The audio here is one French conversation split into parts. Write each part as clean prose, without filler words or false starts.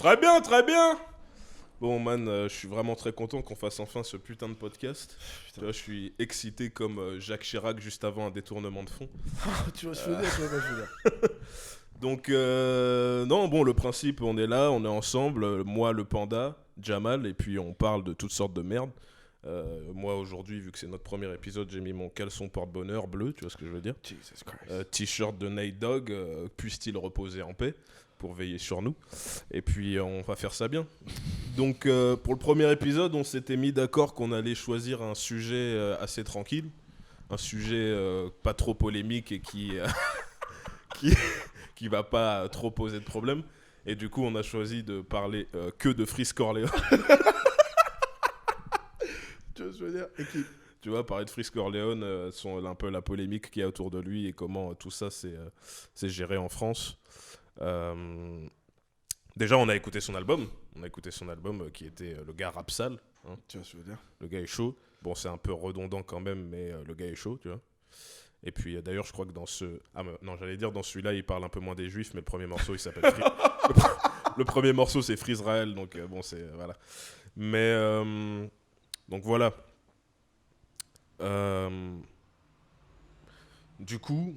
Très bien, très bien. Bon, man, je suis vraiment très content qu'on fasse enfin ce putain de podcast. Tu vois, je suis excité comme Jacques Chirac juste avant un détournement de fonds. Tu vois, je veux dire, tu vois quoi je veux dire. Donc, non, bon, le principe, on est là, on est ensemble. Moi, le panda, Jamal, et puis on parle de toutes sortes de merde. Moi, aujourd'hui, vu que c'est notre premier épisode, j'ai mis mon caleçon porte-bonheur bleu, tu vois ce que je veux dire. Jesus Christ. T-shirt de Nate Dogg, puisse-t-il reposer en paix pour veiller sur nous. Et puis, on va faire ça bien. Donc, pour le premier épisode, on s'était mis d'accord qu'on allait choisir un sujet assez tranquille. Un sujet pas trop polémique et qui va pas trop poser de problème. Et du coup, on a choisi de parler que de Freeze Corleone. Tu vois ce que je veux dire. Et qui... Tu vois, parler de Freeze Corleone, un peu la polémique qu'il y a autour de lui et comment tout ça c'est géré en France. Déjà, on a écouté son album. On a écouté son album qui était le gars Rapsal. Hein. Tu vois ce que je veux dire. Le gars est chaud. Bon, c'est un peu redondant quand même, mais le gars est chaud, tu vois. Et puis d'ailleurs, je crois que dans ce... Ah non, j'allais dire dans celui-là, il parle un peu moins des Juifs, mais le premier morceau, il s'appelle le premier morceau, c'est Freezrael, donc bon, c'est... Voilà. Mais... donc voilà. Du coup,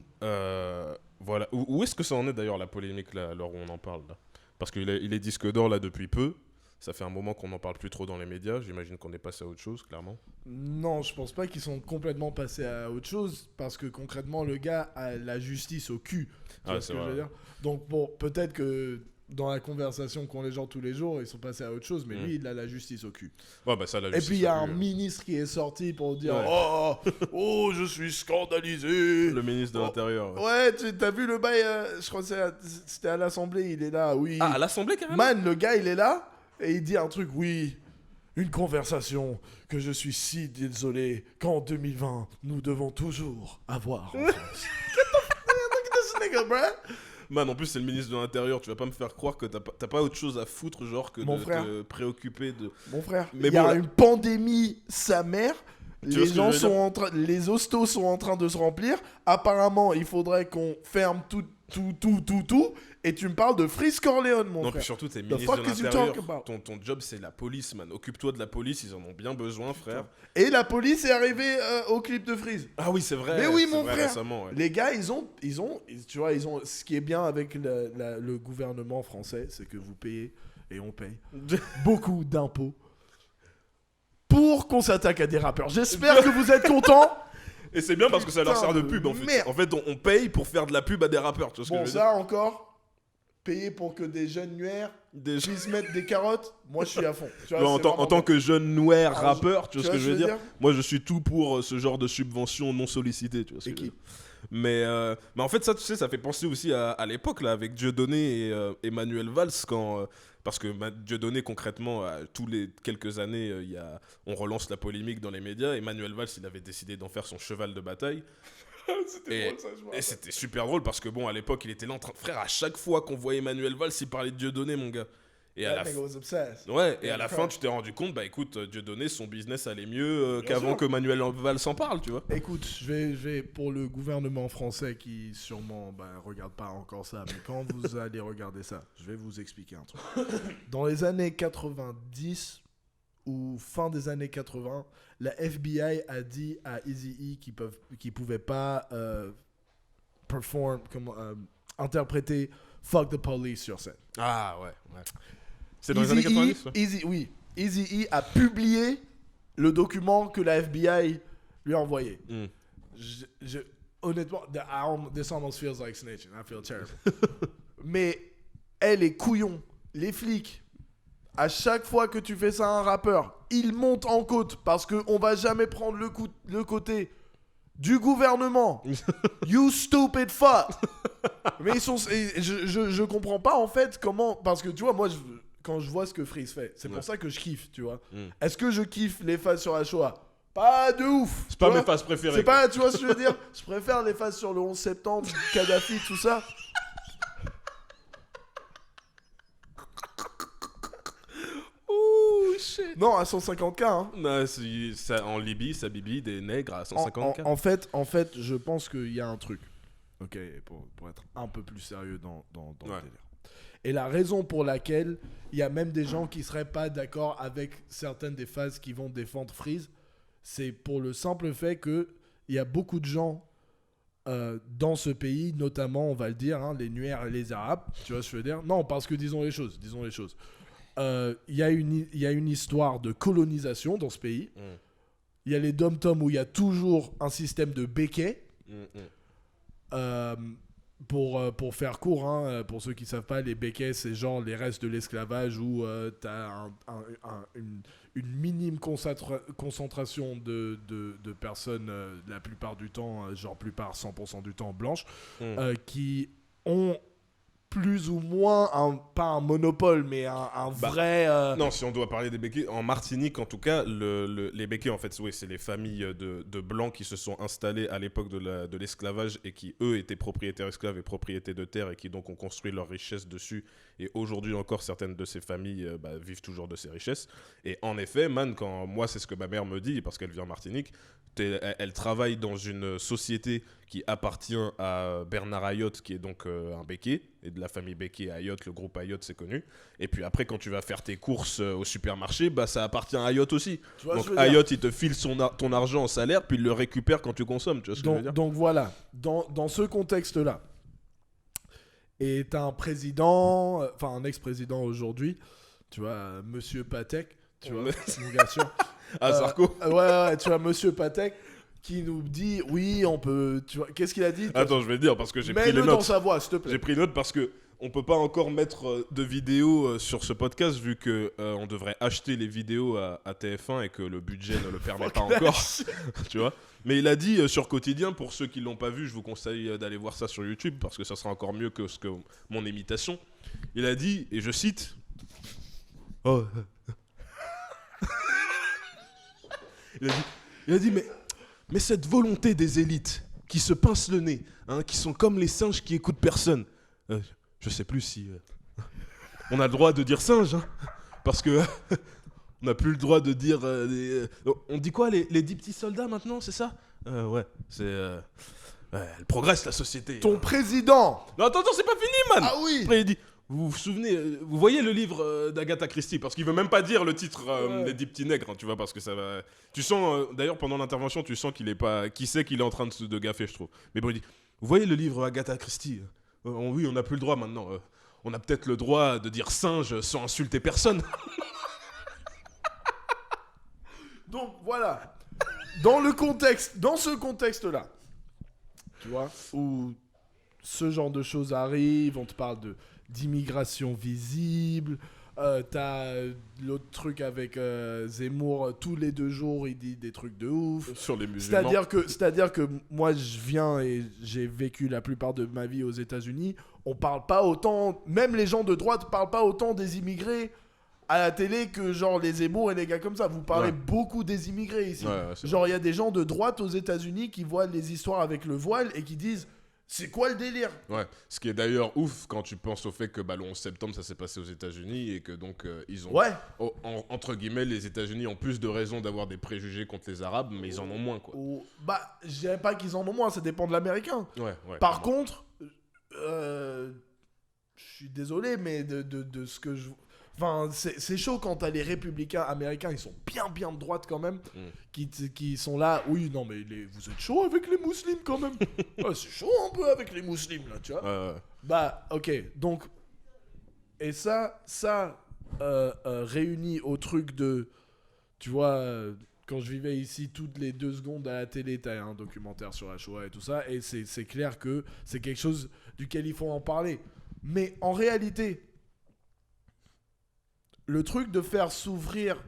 voilà. Où est-ce que ça en est d'ailleurs, la polémique, là, à l'heure où on en parle, là ? Parce qu'il est disque d'or, là, depuis peu. Ça fait un moment qu'on n'en parle plus trop dans les médias. J'imagine qu'on est passé à autre chose, clairement. Non, je pense pas qu'ils sont complètement passés à autre chose parce que concrètement, le gars a la justice au cul. Tu vois ce que je veux dire. Donc bon, peut-être que dans la conversation qu'ont les gens tous les jours, ils sont passés à autre chose, mais lui, il a la justice au cul. Ouais, bah ça, la Et justice puis il y a au un cul, ministre qui est sorti pour dire Ouais. oh, je suis scandalisé. Le ministre de l'Intérieur. Ouais, t'as vu le bail, je crois que c'était à l'Assemblée, il est là, oui. Ah, à l'Assemblée, carrément. Man, le gars, il est là, et il dit un truc, oui, une conversation que je suis si désolé qu'en 2020, nous devons toujours avoir en France. Get this nigga, bruh. Man, en plus, c'est le ministre de l'Intérieur. Tu vas pas me faire croire que t'as pas autre chose à foutre, genre, que Mon de frère. te préoccuper de... Mon frère, Mais il y a bon, là- une pandémie, sa mère. Tu vois Les ce que gens je veux sont dire en train, les hostos sont en train de se remplir. Apparemment, il faudrait qu'on ferme tout. Et tu me parles de Freeze Corleone, mon Non, frère. puis surtout, t'es The ministre fuck de is you l'Intérieur. talking about? Ton job, c'est la police, man. Occupe-toi de la police, ils en ont bien besoin, frère. Et la police est arrivée au clip de Freeze. Ah oui, c'est vrai. Mais oui, c'est mon vrai, frère. récemment, ouais. Les gars, tu vois, ce qui est bien avec le gouvernement français, c'est que vous payez, et on paye, beaucoup d'impôts pour qu'on s'attaque à des rappeurs. J'espère que vous êtes contents. Et c'est bien parce que ça leur Putain sert de de pub, en fait. merde. En fait, on paye pour faire de la pub à des rappeurs, tu vois ce que Bon, je veux ça encore, payer pour que des jeunes nuères dire puissent mettre des carottes, moi je suis à fond. Tu vois, en c'est tant vraiment que jeune noir Ah, rappeur, tu vois ce que je veux dire Moi, je suis tout pour ce genre de subvention non sollicitée, tu vois ce que je veux dire. Mais en fait, ça, tu sais, ça fait penser aussi à l'époque, là, avec Dieudonné et Emmanuel Valls, parce que Dieudonné, concrètement, tous les quelques années, on relance la polémique dans les médias. Emmanuel Valls, il avait décidé d'en faire son cheval de bataille. C'était drôle, ça, je me Et rappelle. c'était super drôle parce que, bon, à l'époque, il était là en train... Frère, à chaque fois qu'on voyait Emmanuel Valls, il parlait de Dieudonné, mon gars. Et à That la nigga was obsessed. Ouais, et Yeah, à la correct. fin, tu t'es rendu compte, bah écoute, Dieudonné, son business allait mieux Bien qu'avant sûr. que Manuel Valls s'en parle, tu vois. Écoute, je vais pour le gouvernement français qui sûrement regarde pas encore ça, mais quand vous allez regarder ça, je vais vous expliquer un truc. Dans les années 90 ou fin des années 80, la FBI a dit à Eazy-E qu'ils pouvaient pas interpréter Fuck the Police sur scène. Ah ouais. C'est dans les années 90, ouais. Eazy-E a publié le document que la FBI lui a envoyé. Honnêtement, this almost feels like snitching. I feel terrible. Mais les couillons, les flics, à chaque fois que tu fais ça à un rappeur, ils montent en côte parce qu'on va jamais prendre le côté du gouvernement. You stupid fuck. Mais je comprends pas en fait comment, parce que tu vois, moi quand je vois ce que Freeze fait, c'est pour ça que je kiffe, tu vois. Est-ce que je kiffe les phases sur la Shoah? Pas de ouf. C'est pas mes phases préférées. C'est pas, tu vois ce que je veux dire? Je préfère les phases sur le 11 septembre, Kadhafi, tout ça. Oh shit. Non, à 150K, hein. Non, en Libye, ça bibi des nègres à 150K. En fait, je pense qu'il y a un truc. Ok, pour être un peu plus sérieux dans le délire. Et la raison pour laquelle il y a même des gens qui seraient pas d'accord avec certaines des phases qui vont défendre Freeze, c'est pour le simple fait que il y a beaucoup de gens dans ce pays, notamment, on va le dire, hein, les Nuers et les Arabes, tu vois ce que je veux dire? Non, parce que disons les choses. Il y a une histoire de colonisation dans ce pays. Il y a les dom-toms où il y a toujours un système de béquets. Pour faire court, hein, pour ceux qui ne savent pas, les béquets, c'est genre les restes de l'esclavage où tu as une minime concentration de personnes, la plupart du temps, genre plupart 100% du temps blanches, qui ont plus ou moins, pas un monopole, mais un vrai... Non, si on doit parler des béquets, en Martinique en tout cas, les béquets en fait, oui, c'est les familles de blancs qui se sont installées à l'époque de l'esclavage et qui eux étaient propriétaires esclaves et propriétaires de terre et qui donc ont construit leur richesse dessus. Et aujourd'hui encore, certaines de ces familles vivent toujours de ces richesses. Et en effet, man, quand moi c'est ce que ma mère me dit, parce qu'elle vit en Martinique, elle travaille dans une société qui appartient à Bernard Ayotte, qui est donc un béquet, et de la famille Béquet Ayotte, le groupe Ayotte, c'est connu. Et puis après, quand tu vas faire tes courses au supermarché, ça appartient à Ayotte aussi. Donc Ayotte, il te file ton argent en salaire, puis il le récupère quand tu consommes. Tu vois ce que je veux dire ? Donc voilà, dans ce contexte-là, et t'as un président, enfin un ex-président aujourd'hui, tu vois, Monsieur Patek, tu vois, mon gars sûr. Sarko. Ouais, tu vois, Monsieur Patek, qui nous dit, oui, on peut, tu vois, qu'est-ce qu'il a dit ? Attends, je vais te dire, parce que j'ai pris les notes. Mets-le dans sa voix, s'il te plaît. J'ai pris note parce que on peut pas encore mettre de vidéos sur ce podcast vu que on devrait acheter les vidéos à TF1 et que le budget ne le permet pas encore. Tu vois ? Mais il a dit sur Quotidien, pour ceux qui l'ont pas vu, je vous conseille d'aller voir ça sur YouTube parce que ça sera encore mieux que mon imitation. Il a dit, et je cite, oh. il a dit mais cette volonté des élites qui se pincent le nez, hein, qui sont comme les singes qui écoutent personne. Je sais plus si on a le droit de dire singe, hein, parce que on n'a plus le droit de dire. On dit quoi, les 10 petits soldats maintenant, c'est ça ? Ouais, c'est. Elle progresse la société. Ton président. Non, attends, c'est pas fini, man. Ah oui. Après, il dit. Vous vous souvenez, vous voyez le livre d'Agatha Christie, parce qu'il veut même pas dire le titre des 10 petits nègres, hein, tu vois, parce que ça va. Tu sens, d'ailleurs, pendant l'intervention, tu sens qu'il est pas. Qui sait qu'il est en train de gaffer, je trouve. Mais bon, il dit. Vous voyez le livre Agatha Christie ? Oui, on n'a plus le droit maintenant. On a peut-être le droit de dire singe sans insulter personne. Donc voilà, dans ce contexte-là, tu vois, où ce genre de choses arrivent, on te parle d'immigration visible, t'as l'autre truc avec Zemmour, tous les 2 jours, il dit des trucs de ouf. Sur les musulmans. C'est-à-dire que moi, je viens et j'ai vécu la plupart de ma vie aux États-Unis. On parle pas autant, même les gens de droite parlent pas autant des immigrés à la télé que genre les Zemmour et les gars comme ça. Vous parlez beaucoup des immigrés ici. Genre, il y a des gens de droite aux États-Unis qui voient les histoires avec le voile et qui disent... C'est quoi le délire ? Ouais, ce qui est d'ailleurs ouf quand tu penses au fait que le 11 septembre ça s'est passé aux États-Unis et que donc ils ont entre guillemets les États-Unis ont plus de raisons d'avoir des préjugés contre les Arabes, mais ils en ont moins quoi. Je dirais pas qu'ils en ont moins, ça dépend de l'Américain. Par contre, je suis désolé, mais de ce que je... Enfin, c'est chaud quand t'as les républicains américains, ils sont bien de droite quand même, qui sont là, oui, non mais vous êtes chaud avec les musulmans quand même. C'est chaud un peu avec les musulmans là, tu vois. Ok, donc, et ça réuni au truc de, tu vois, quand je vivais ici, toutes les 2 secondes à la télé, t'as un documentaire sur la Shoah et tout ça, et c'est clair que c'est quelque chose duquel il faut en parler. Mais en réalité... Le truc de faire s'ouvrir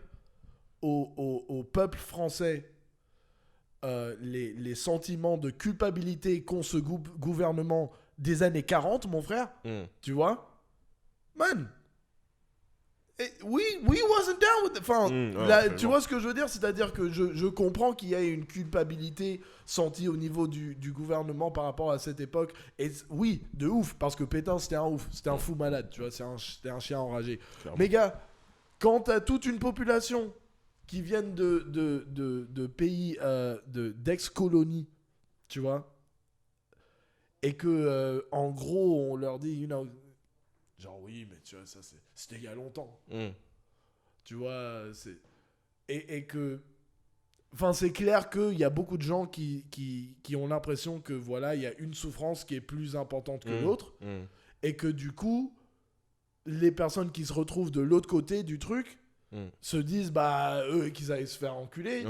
au peuple français les sentiments de culpabilité qu'ont ce gouvernement des années 40, mon frère, tu vois, man, we wasn't down with it. Enfin, tu vois ce que je veux dire ? C'est-à-dire que je comprends qu'il y ait une culpabilité sentie au niveau du gouvernement par rapport à cette époque. Et oui, de ouf, parce que Pétain, c'était un ouf, c'était un fou malade, tu vois, c'était un chien enragé. Clairement. Mais gars, quand t'as toute une population qui viennent de pays, d'ex-colonies, tu vois, et que, en gros, on leur dit, you know, Genre, oui, mais tu vois, ça, c'était il y a longtemps. Mm. Tu vois, et que... Enfin, c'est clair qu'il y a beaucoup de gens qui ont l'impression que, voilà, il y a une souffrance qui est plus importante que l'autre. Et que, du coup, les personnes qui se retrouvent de l'autre côté du truc se disent, bah, eux, qu'ils aillent se faire enculer.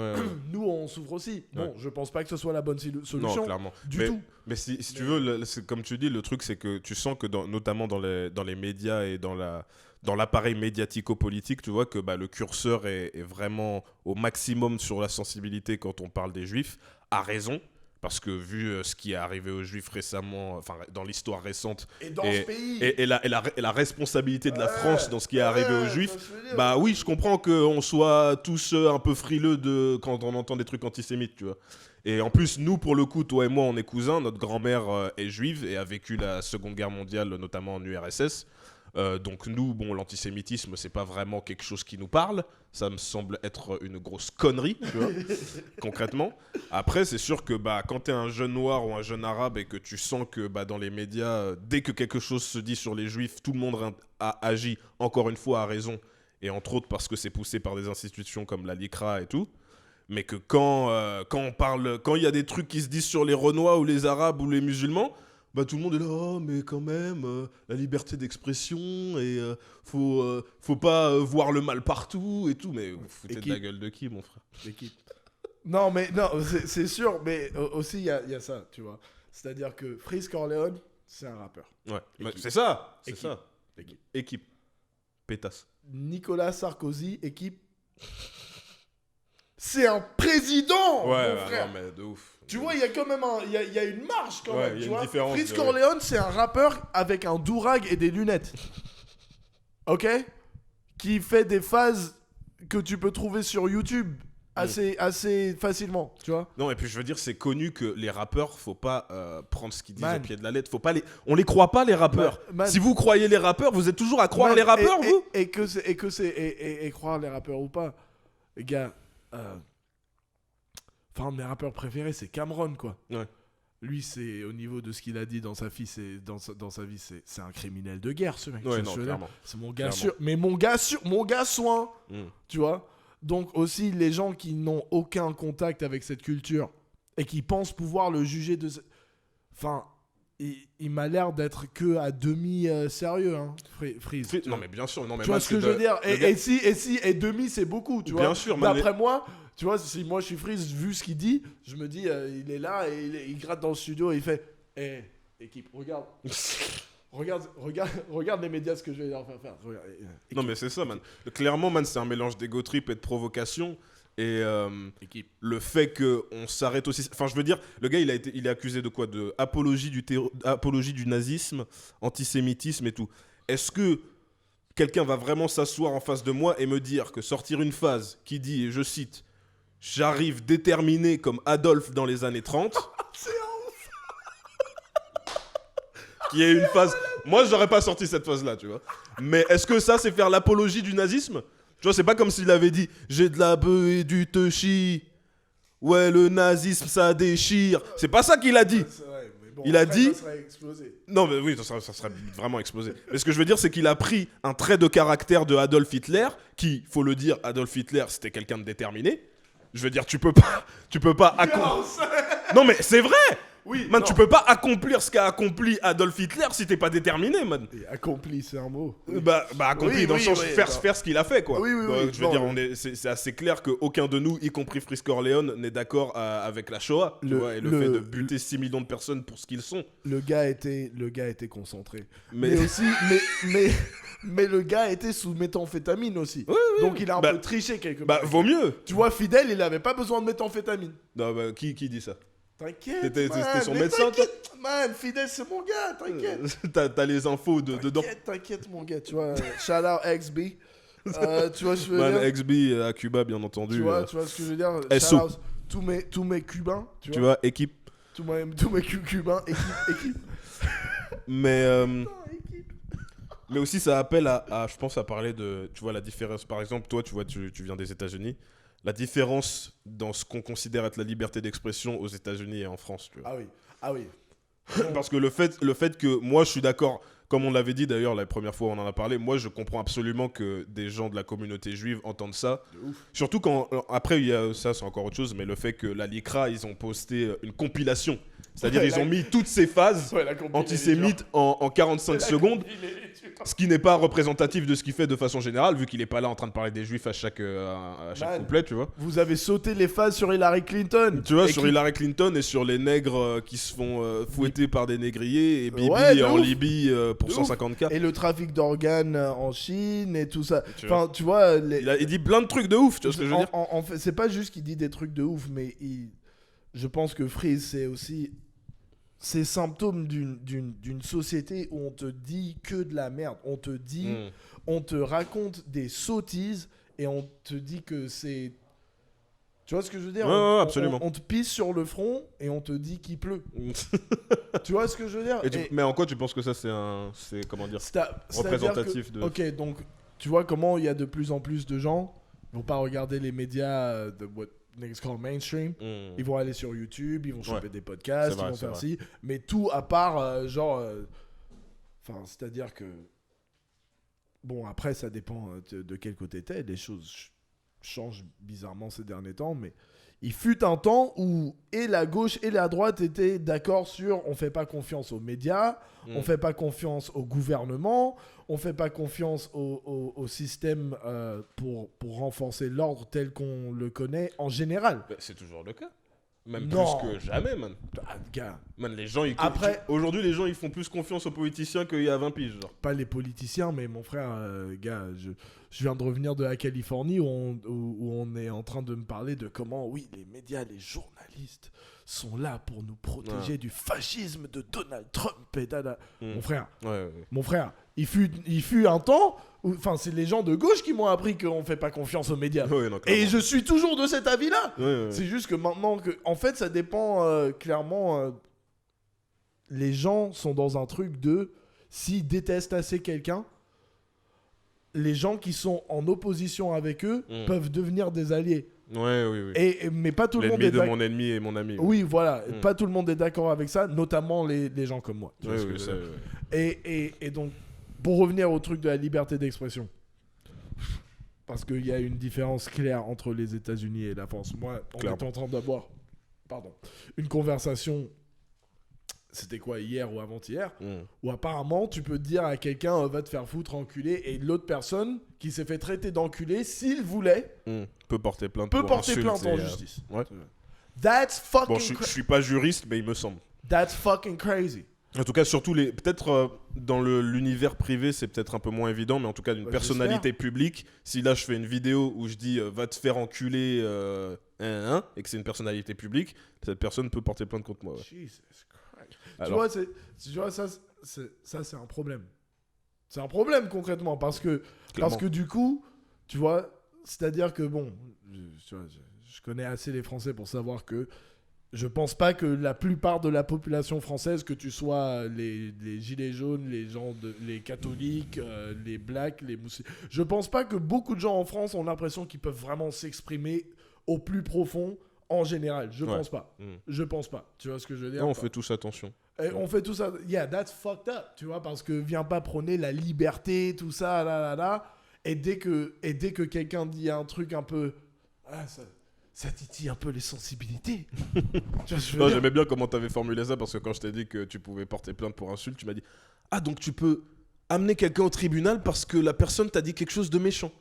Nous, on souffre aussi. Bon, je pense pas que ce soit la bonne solution. Non, clairement. Tout. Mais si tu veux, comme tu dis, le truc, c'est que tu sens que, notamment dans les médias et dans l'appareil médiatico-politique, tu vois que le curseur est vraiment au maximum sur la sensibilité quand on parle des Juifs, à raison. Parce que vu ce qui est arrivé aux Juifs récemment, enfin dans l'histoire récente, et dans ce pays, et la responsabilité de la France dans ce qui est arrivé aux Juifs, bah oui, je comprends qu'on soit tous un peu frileux quand on entend des trucs antisémites, tu vois. Et en plus, nous, pour le coup, toi et moi, on est cousins. Notre grand-mère est juive et a vécu la Seconde Guerre mondiale, notamment en URSS. Donc nous, bon, l'antisémitisme, c'est pas vraiment quelque chose qui nous parle. Ça me semble être une grosse connerie, tu vois, concrètement. Après, c'est sûr que quand t'es un jeune noir ou un jeune arabe et que tu sens que dans les médias, dès que quelque chose se dit sur les juifs, tout le monde a agi, encore une fois, à raison. Et entre autres parce que c'est poussé par des institutions comme la LICRA et tout. Mais que quand il y a des trucs qui se disent sur les Renois ou les Arabes ou les musulmans, tout le monde est là, oh, mais quand même, la liberté d'expression, et faut pas voir le mal partout et tout. Mais vous foutez de la gueule de qui, mon frère? Non, mais non, c'est sûr, mais aussi il y a ça, tu vois. C'est-à-dire que Freeze Corleone, c'est un rappeur. Ouais, c'est ça. Équipe. Pétasse. Nicolas Sarkozy, équipe. C'est un président, mon frère. Non, mais de ouf. Tu vois, il y a quand même il y a une marge quand même. Il y a tu une vois. différence. Freeze Corleone, c'est un rappeur avec un dourag et des lunettes. Ok? Qui fait des phases que tu peux trouver sur YouTube assez facilement, tu vois. Non, et puis je veux dire, c'est connu que les rappeurs, faut pas prendre ce qu'ils disent au pied de la lettre. Faut pas on les croit pas, les rappeurs. Si vous croyez les rappeurs, vous êtes toujours à croire les rappeurs, vous. Et croire les rappeurs ou pas, les gars. Enfin, un de mes rappeurs préférés, c'est Cameron, quoi. Ouais. Lui, c'est au niveau de ce qu'il a dit dans sa vie, c'est un criminel de guerre, ce mec. Ouais, non, clairement. C'est mon gars sûr. Mais mon gars soin, tu vois. Donc aussi, les gens qui n'ont aucun contact avec cette culture et qui pensent pouvoir le juger de... Enfin, il m'a l'air d'être que à demi sérieux, hein, Freeze. Non, mais bien sûr. Non, mais tu vois ce que je veux dire? Et demi, c'est beaucoup, tu vois. Bien sûr. D'après moi... Tu vois, si moi je suis Freeze, vu ce qu'il dit, je me dis, il est là et il gratte dans le studio et il fait équipe, regarde les médias ce que je vais leur faire. Regarde, non, mais c'est ça, man. Clairement, man, c'est un mélange d'égo trip et de provocation. Et le fait qu'on s'arrête aussi. Enfin, je veux dire, le gars, il est accusé de quoi? De apologie du nazisme, antisémitisme et tout. Est-ce que quelqu'un va vraiment s'asseoir en face de moi et me dire que sortir une phase qui dit, et je cite, j'arrive déterminé comme Adolphe dans les années 30. C'est ouf. Qui est une phase... Moi, j'aurais pas sorti cette phase-là, tu vois. Mais est-ce que ça, c'est faire l'apologie du nazisme? Tu vois, c'est pas comme s'il avait dit « J'ai de la bœuf et du teuchi. Ouais, le nazisme, ça déchire. » C'est pas ça qu'il a dit. Vrai, mais bon, il a dit... Ça serait explosé. Non, mais oui, ça serait vraiment explosé. Mais ce que je veux dire, c'est qu'il a pris un trait de caractère de Adolf Hitler, qui, faut le dire, Adolf Hitler, c'était quelqu'un de déterminé. Je veux dire, tu peux pas Non, mais c'est vrai. Oui, man, tu peux pas accomplir ce qu'a accompli Adolf Hitler si t'es pas déterminé, man. Et accompli, c'est un mot. Oui. Accompli dans le sens faire ce qu'il a fait, quoi. Oui, je veux dire, c'est assez clair qu'aucun de nous, y compris Freeze Corleone, n'est d'accord avec la Shoah, tu vois, et le fait de buter 6 millions de personnes pour ce qu'ils sont. Le gars était concentré. Mais aussi, mais le gars était sous méthamphétamine aussi. Oui, donc il a un peu triché quelque part. Vaut mieux. Tu vois, Fidel, il avait pas besoin de méthamphétamine. Non, qui dit ça? T'inquiète, C'était son médecin, toi? Man, Fidel, c'est mon gars, t'inquiète. T'as les infos dedans. T'inquiète, mon gars, tu vois. Shout out XB. Tu vois ce que je veux dire? Man, XB à Cuba, bien entendu. Tu vois ce que je veux dire? SO. Shout out tous mes Cubains. Tu vois, équipe. Tous mes Cubains, équipe. Mais aussi, ça appelle à, je pense, à parler de, tu vois, la différence. Par exemple, toi, tu vois, tu viens des États-Unis. La différence dans ce qu'on considère être la liberté d'expression aux États-Unis et en France, tu vois. Ah oui. Parce que le fait que moi, je suis d'accord comme on l'avait dit d'ailleurs la première fois où on en a parlé, moi je comprends absolument que des gens de la communauté juive entendent ça. Surtout quand, après il y a ça, c'est encore autre chose, mais le fait que la LICRA, ils ont posté une compilation. C'est-à-dire ils ont mis toutes ces phases antisémites en 45 secondes, ce qui n'est pas représentatif de ce qu'il fait de façon générale, vu qu'il n'est pas là en train de parler des juifs à chaque couplet, tu vois. Vous avez sauté les phases sur Hillary Clinton. Tu vois, sur Hillary Clinton et sur les nègres qui se font fouetter par des négriers, et Bibi en Libye pour 150K. Et le trafic d'organes en Chine et tout ça. Enfin, tu vois... Il dit plein de trucs de ouf, tu vois ce que je veux dire. En fait, c'est pas juste qu'il dit des trucs de ouf, mais je pense que Freeze, c'est aussi... C'est symptôme d'une société où on te dit que de la merde. On te dit... On te raconte des sottises et on te dit que c'est... Tu vois ce que je veux dire? Ouais, absolument. On te pisse sur le front et on te dit qu'il pleut. Tu vois ce que je veux dire? Mais en quoi tu penses que ça, c'est comment dire, représentatif de... Ok, donc tu vois comment il y a de plus en plus de gens qui vont pas regarder les médias de what niggas call mainstream. Ils vont aller sur YouTube, ils vont choper des podcasts, ils vont faire ci. Mais tout à part, Enfin, c'est-à-dire que... Bon, après, ça dépend de quel côté t'es. Les choses changent bizarrement ces derniers temps, mais il fut un temps où et la gauche et la droite étaient d'accord sur on fait pas confiance aux médias, on fait pas confiance au gouvernement, on fait pas confiance au système pour renforcer l'ordre tel qu'on le connaît en général. Bah, c'est toujours le cas. Même plus que jamais, man. Gars. Man, les gens, aujourd'hui, les gens, ils font plus confiance aux politiciens qu'il y a 20 piges. Genre. Pas les politiciens, mais mon frère, gars, je viens de revenir de la Californie où on est en train de me parler de comment, oui, les médias, les journalistes sont là pour nous protéger du fascisme de Donald Trump et dada. Mon frère, mon frère, il fut un temps où, enfin, c'est les gens de gauche qui m'ont appris qu'on fait pas confiance aux médias. Et je suis toujours de cet avis-là. C'est juste que maintenant, en fait, ça dépend clairement. Les gens sont dans un truc de s'ils détestent assez quelqu'un, les gens qui sont en opposition avec eux peuvent devenir des alliés. Oui. Mais pas tout le monde est d'accord. L'ennemi de mon ennemi est mon ami. Oui, voilà. Pas tout le monde est d'accord avec ça, notamment les gens comme moi. Et donc, pour revenir au truc de la liberté d'expression, parce qu'il y a une différence claire entre les États-Unis et la France. Moi, on était en train d'avoir une conversation... C'était quoi, hier ou avant-hier, où apparemment tu peux dire à quelqu'un va te faire foutre enculé, et l'autre personne qui s'est fait traiter d'enculé, s'il voulait, peut porter plainte en justice. That's fucking crazy. Je suis pas juriste, mais il me semble. That's fucking crazy. En tout cas, surtout peut-être dans l'univers privé, c'est peut-être un peu moins évident, mais en tout cas, d'une personnalité publique, si là je fais une vidéo où je dis va te faire enculer et que c'est une personnalité publique, cette personne peut porter plainte contre moi. Jesus Christ. Alors... Tu vois, ça c'est un problème. C'est un problème concrètement parce que du coup, tu vois, c'est-à-dire que bon, je connais assez les Français pour savoir que je pense pas que la plupart de la population française, que tu sois les gilets jaunes, les catholiques, les blacks, les musulmans, je pense pas que beaucoup de gens en France ont l'impression qu'ils peuvent vraiment s'exprimer au plus profond. En général, je pense pas. Je pense pas. Tu vois ce que je veux dire? Non, on fait tous attention. On fait tout ça. Yeah, that's fucked up. Tu vois, parce que viens pas prôner la liberté, tout ça, là. Et dès que quelqu'un dit un truc un peu... ça titille un peu les sensibilités. Tu vois, j'aimais bien comment t'avais formulé ça, parce que quand je t'ai dit que tu pouvais porter plainte pour insulte, tu m'as dit « Ah, donc tu peux... amener quelqu'un au tribunal parce que la personne t'a dit quelque chose de méchant. »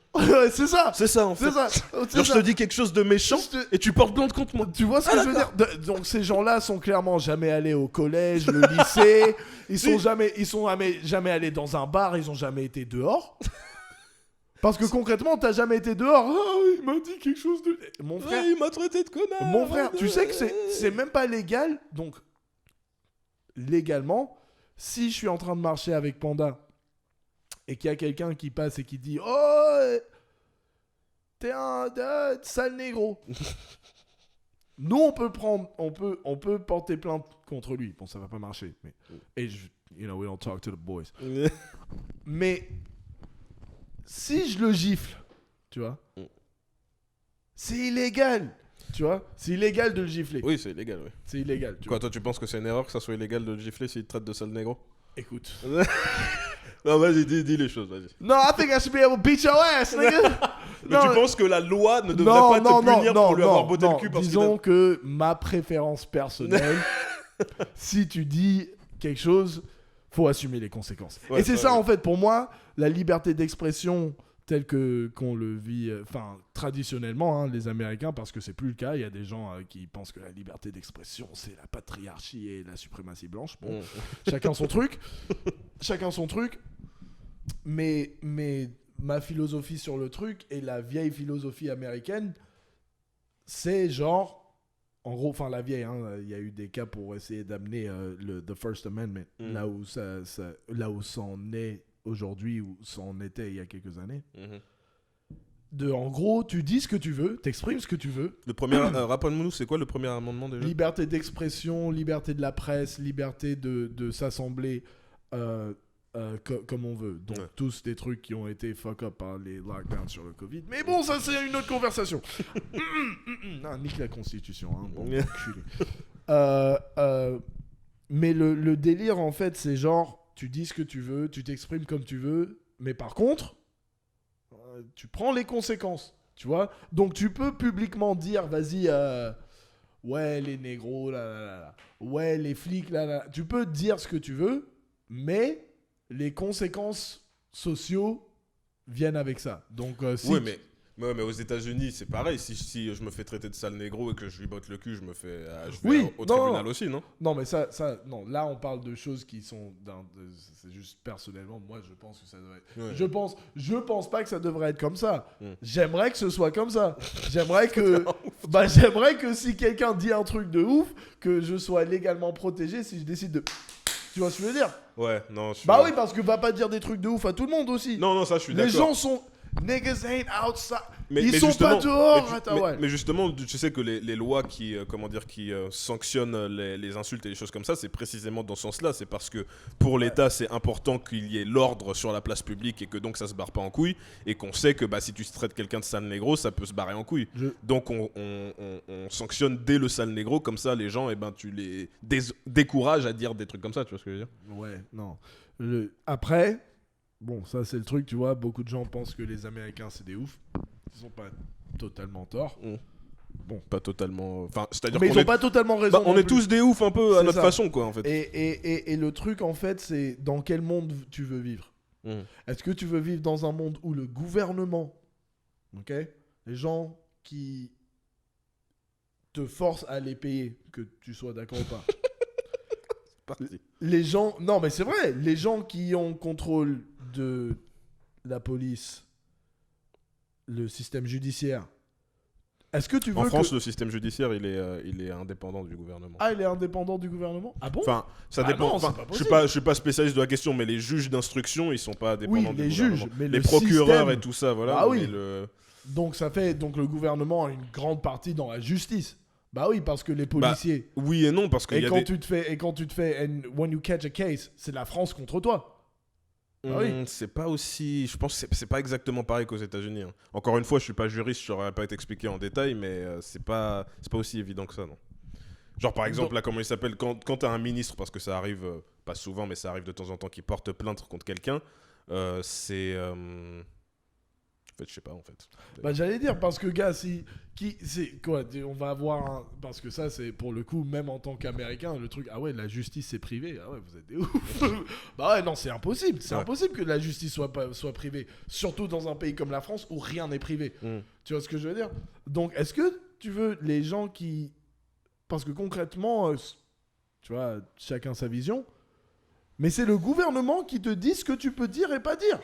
C'est ça. C'est ça, en fait. Je te dis quelque chose de méchant et tu portes plainte contre moi. Tu vois ce que je veux dire? Donc ces gens-là sont clairement jamais allés au collège, le lycée. Ils sont jamais allés dans un bar. Ils ont jamais été dehors. Parce que concrètement, t'as jamais été dehors. Il m'a dit quelque chose de... Mon frère... il m'a traité de connard. Mon frère, tu sais que c'est même pas légal. Donc, légalement, si je suis en train de marcher avec Panda... et qu'il y a quelqu'un qui passe et qui dit « Oh, t'es un sale négro !» Nous, on peut porter plainte contre lui. Bon, ça va pas marcher. Mais, we don't talk to the boys. Mais si je le gifle, tu vois, c'est illégal. Tu vois, c'est illégal de le gifler. Oui, c'est illégal, oui. C'est illégal. Toi, tu penses que c'est une erreur que ça soit illégal de le gifler s'il te traite de sale négro? Écoute... Non, vas-y, dis les choses, vas-y. No, I think I should be able to beat your ass, nigga. Mais tu penses que la loi ne devrait pas te punir pour lui avoir botté le cul parce disons que ma préférence personnelle, si tu dis quelque chose, faut assumer les conséquences. Ouais, et c'est ça, en fait, pour moi, la liberté d'expression telle qu'on le vit, traditionnellement, les Américains, parce que c'est plus le cas. Il y a des gens qui pensent que la liberté d'expression, c'est la patriarchie et la suprématie blanche. Bon, chacun son truc. Chacun son truc. Mais ma philosophie sur le truc et la vieille philosophie américaine, c'est genre, en gros, enfin la vieille, il y a eu des cas pour essayer d'amener the First Amendment là où là où ça en est aujourd'hui, où ça en était il y a quelques années. En gros, tu dis ce que tu veux, t'exprimes ce que tu veux. Le premier, rappelle-nous, c'est quoi le premier amendement déjà? Liberté d'expression, liberté de la presse, liberté de s'assembler. Comme on veut. Donc, tous des trucs qui ont été fuck up par les lockdowns sur le Covid. Mais bon, ça, c'est une autre conversation. Non, nique la Constitution. Bon, mais le délire, en fait, c'est genre, tu dis ce que tu veux, tu t'exprimes comme tu veux, mais par contre, tu prends les conséquences. Tu vois? Donc, tu peux publiquement dire, vas-y, ouais, les négros, là. Ouais, les flics, là. Tu peux dire ce que tu veux, mais les conséquences sociaux viennent avec ça. Donc, oui, mais aux États-Unis, c'est pareil. Si je me fais traiter de sale négro et que je lui botte le cul, je vais au tribunal aussi, non? Non, mais ça, non. Là, on parle de choses qui sont... c'est juste personnellement, moi, je pense que ça devrait être... Ouais. Je pense pas que ça devrait être comme ça. J'aimerais que ce soit comme ça. J'aimerais que si quelqu'un dit un truc de ouf, que je sois légalement protégé si je décide de... Tu vois ce que je veux dire? Ouais, non. Oui, parce que va pas dire des trucs de ouf à tout le monde aussi. Non, ça, je suis d'accord. Les gens sont... Niggas ain't outside. Ils sont pas dehors. Mais justement, tu sais que les lois qui sanctionnent les insultes et les choses comme ça, c'est précisément dans ce sens-là. C'est parce que pour l'État, c'est important qu'il y ait l'ordre sur la place publique et que donc ça se barre pas en couille. Et qu'on sait que si tu traites quelqu'un de sale négro, ça peut se barrer en couille. Donc on sanctionne dès le sale négro, comme ça les gens, tu les décourages à dire des trucs comme ça. Tu vois ce que je veux dire? Ouais, non. Après... Bon, ça c'est le truc, tu vois, beaucoup de gens pensent que les Américains c'est des oufs. Ils ont pas totalement tort. Bon, pas totalement... c'est-à-dire mais ils ont pas totalement raison. On est tous des oufs un peu à notre façon, quoi, en fait. Et le truc, en fait, c'est dans quel monde tu veux vivre. Est-ce que tu veux vivre dans un monde où le gouvernement, ok, les gens qui te forcent à les payer, que tu sois d'accord ou pas, les gens... Non, mais c'est vrai, les gens qui ont contrôle de la police, le système judiciaire. Est-ce que tu veux En France, le système judiciaire, il est indépendant du gouvernement. Ah, il est indépendant du gouvernement? Ah bon? Enfin, ça dépend. Non, je suis pas spécialiste de la question, mais les juges d'instruction, ils sont pas dépendants du gouvernement. Juges, mais les procureurs système... et tout ça, voilà. Ah oui. Donc le gouvernement a une grande partie dans la justice. Bah oui, parce que les policiers... oui et non, parce que... quand tu te fais... And when you catch a case, c'est la France contre toi. Oui. C'est pas aussi... Je pense que c'est pas exactement pareil qu'aux États-Unis. Encore une fois, je suis pas juriste, je saurais pas t'expliquer en détail, mais c'est pas aussi évident que ça, non. Genre par exemple, là, comment il s'appelle, quand t'as un ministre, parce que ça arrive, pas souvent, mais ça arrive de temps en temps, qui porte plainte contre quelqu'un, c'est... En fait, je sais pas, en fait. J'allais dire, parce que, gars, c'est quoi, on va avoir parce que ça, c'est pour le coup, même en tant qu'Américain, le truc, ah ouais, la justice, c'est privé. Ah ouais, vous êtes des ouf. Bah ouais, non, c'est impossible. C'est impossible que la justice soit privée. Surtout dans un pays comme la France, où rien n'est privé. Tu vois ce que je veux dire? Donc, est-ce que tu veux les gens qui... Parce que concrètement, tu vois, chacun sa vision, mais c'est le gouvernement qui te dit ce que tu peux dire et pas dire.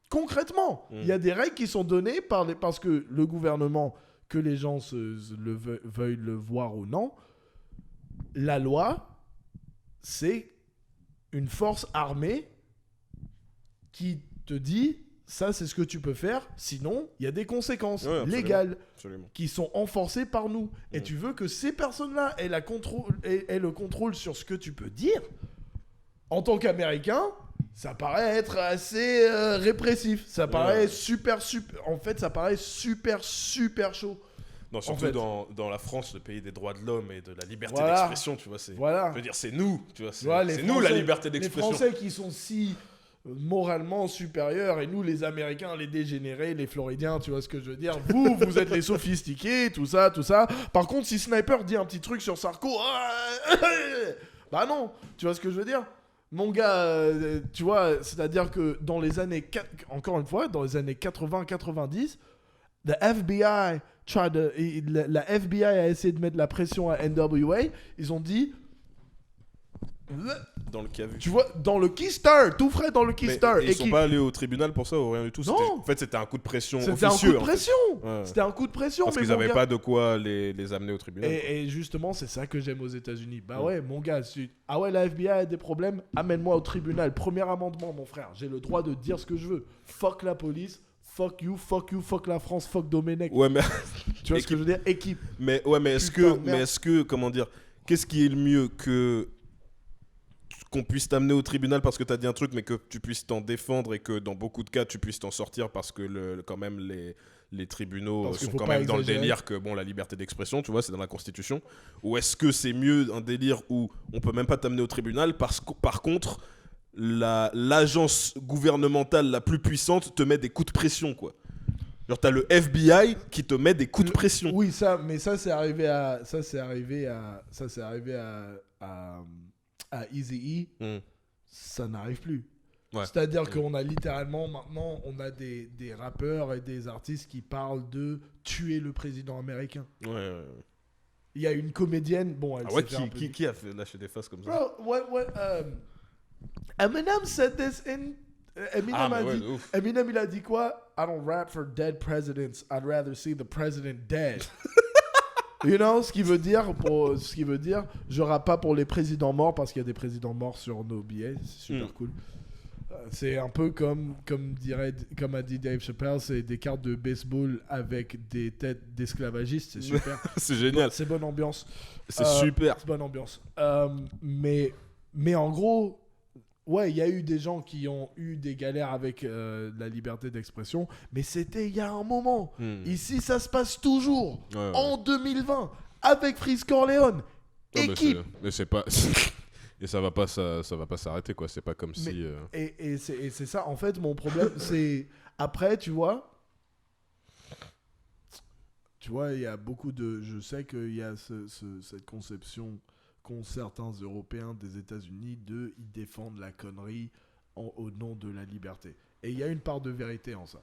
Concrètement, il y a des règles qui sont données parce que le gouvernement, que les gens veuillent le voir ou non, la loi, c'est une force armée qui te dit ça, c'est ce que tu peux faire, sinon il y a des conséquences légales qui sont enforcées par nous. Et tu veux que ces personnes-là aient le contrôle sur ce que tu peux dire. En tant qu'Américain, ça paraît être assez répressif. Ça paraît super... En fait, ça paraît super chaud. Non, surtout dans la France, le pays des droits de l'homme et de la liberté d'expression, tu vois. Je veux dire, c'est nous, tu vois. C'est nous la liberté d'expression. Les Français qui sont si moralement supérieurs et nous les Américains, les dégénérés, les Floridiens, tu vois ce que je veux dire. Vous êtes les sophistiqués, tout ça. Par contre, si Sniper dit un petit truc sur Sarko, bah non, tu vois ce que je veux dire. Mon gars, tu vois, c'est-à-dire que dans les années, encore une fois, dans les années 80-90, the FBI la FBI a essayé de mettre la pression à NWA. Ils ont dit... Dans le cas vu. Tu vois, dans le Keystar, tout frais dans le Keystar. Ils sont pas allés au tribunal pour ça ou rien du tout. Non. En fait, c'était un coup de pression C'était officieux. un coup de pression. Ouais. C'était un coup de pression. Parce qu'ils n'avaient pas de quoi les amener au tribunal. Et justement, c'est ça que j'aime aux États-Unis. Bah ouais, mon gars, ah ouais, la FBI a des problèmes, amène-moi au tribunal. Premier amendement, mon frère. J'ai le droit de dire ce que je veux. Fuck la police. Fuck you, fuck la France, fuck Domenech. Ouais, mais... Tu vois ce que je veux dire? Équipe. Mais est-ce que, comment dire, qu'est-ce qui est le mieux que qu'on puisse t'amener au tribunal parce que t'as dit un truc, mais que tu puisses t'en défendre et que dans beaucoup de cas, tu puisses t'en sortir parce que quand même les tribunaux sont quand même dans le délire que bon, la liberté d'expression, tu vois, c'est dans la Constitution. Ou est-ce que c'est mieux un délire où on peut même pas t'amener au tribunal parce que par contre l'agence gouvernementale la plus puissante te met des coups de pression, quoi. Genre t'as le FBI qui te met des coups de pression. Oui, mais ça c'est arrivé à Eazy-E. Ça n'arrive plus. Ouais. C'est-à-dire qu'on a littéralement maintenant on a des rappeurs et des artistes qui parlent de tuer le président américain. Ouais. Il y a une comédienne, bon, elle s'est fait qui a fait lâcher des faces comme ça? Bro, Eminem said this in Eminem il a dit quoi? I don't rap for dead presidents. I'd rather see the president dead. You know, ce qui veut dire, je rappe pas pour les présidents morts parce qu'il y a des présidents morts sur nos billets. C'est super cool. C'est un peu comme a dit Dave Chappelle, c'est des cartes de baseball avec des têtes d'esclavagistes. C'est super. C'est génial. C'est bonne ambiance. C'est super. C'est bonne ambiance. Mais en gros, ouais, il y a eu des gens qui ont eu des galères avec la liberté d'expression, mais c'était il y a un moment. Ici, ça se passe toujours. En 2020, avec Freeze Corleone. Équipe. Mais c'est pas... Et ça va pas s'arrêter, quoi. C'est pas comme si... Et c'est ça, en fait, mon problème, c'est... Après, tu vois, il y a beaucoup de... Je sais qu'il y a cette conception qu'ont certains Européens des États-Unis ils défendent la connerie au nom de la liberté. Et il y a une part de vérité en ça.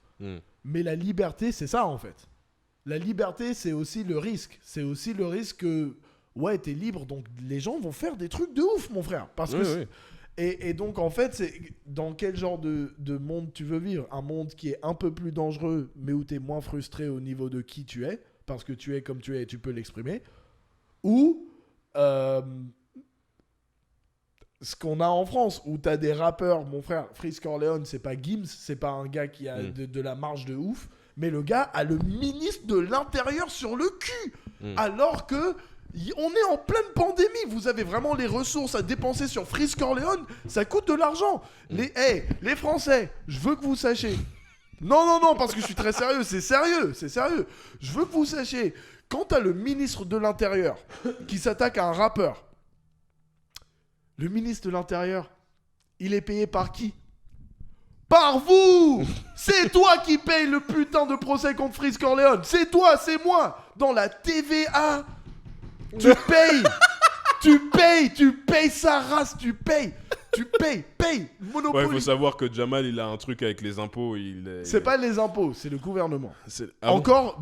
Mais la liberté, c'est ça, en fait. La liberté, c'est aussi le risque. C'est aussi le risque que... Ouais, t'es libre, donc les gens vont faire des trucs de ouf, mon frère. Parce que et donc, en fait, c'est dans quel genre de monde tu veux vivre? Un monde qui est un peu plus dangereux, mais où t'es moins frustré au niveau de qui tu es, parce que tu es comme tu es et tu peux l'exprimer. Ou ce qu'on a en France, où t'as des rappeurs, mon frère, Freeze Corleone, c'est pas Gims, c'est pas un gars qui a de la marge de ouf, mais le gars a le ministre de l'Intérieur sur le cul, alors que... On est en pleine pandémie. Vous avez vraiment les ressources à dépenser sur Freeze Corleone. Ça coûte de l'argent. Les Français, je veux que vous sachiez. Non, parce que je suis très sérieux. C'est sérieux. Je veux que vous sachiez. Quand t'as le ministre de l'Intérieur qui s'attaque à un rappeur, le ministre de l'Intérieur, il est payé par qui? Par vous. C'est toi qui paye le putain de procès contre Freeze Corleone. C'est toi, c'est moi. Dans la TVA... Tu payes sa race, tu payes, Monopoly. Ouais, il faut savoir que Jamal, il a un truc avec les impôts. C'est pas les impôts, c'est le gouvernement.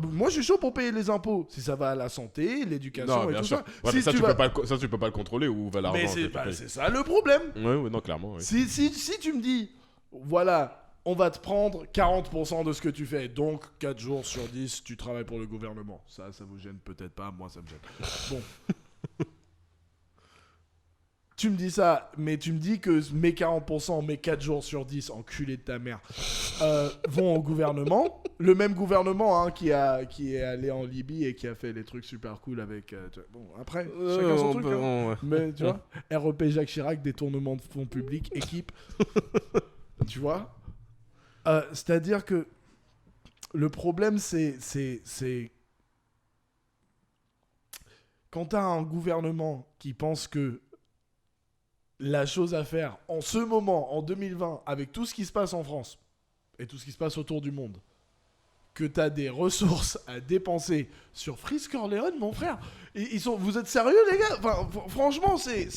Moi je suis chaud pour payer les impôts. Si ça va à la santé, l'éducation et tout ça. Ouais, si tu peux pas le contrôler où va l'argent. Mais c'est ça le problème. Ouais, non, clairement. Ouais. Si tu me dis, voilà, on va te prendre 40% de ce que tu fais. Donc, 4 jours sur 10, tu travailles pour le gouvernement. Ça vous gêne peut-être pas. Moi, ça me gêne. Bon. Tu me dis ça, mais tu me dis que mes 40%, mes 4 jours sur 10, enculé de ta mère, vont au gouvernement. Le même gouvernement qui est allé en Libye et qui a fait les trucs super cool avec... bon, après, chacun son truc. Mais tu vois, REP Jacques Chirac, détournement de fonds publics, équipe. Tu vois, c'est-à-dire que le problème, c'est quand tu as un gouvernement qui pense que la chose à faire en ce moment, en 2020, avec tout ce qui se passe en France et tout ce qui se passe autour du monde, que t'as des ressources à dépenser sur Frisk Orléans, mon frère. Vous êtes sérieux, les gars? Enfin, franchement, c'est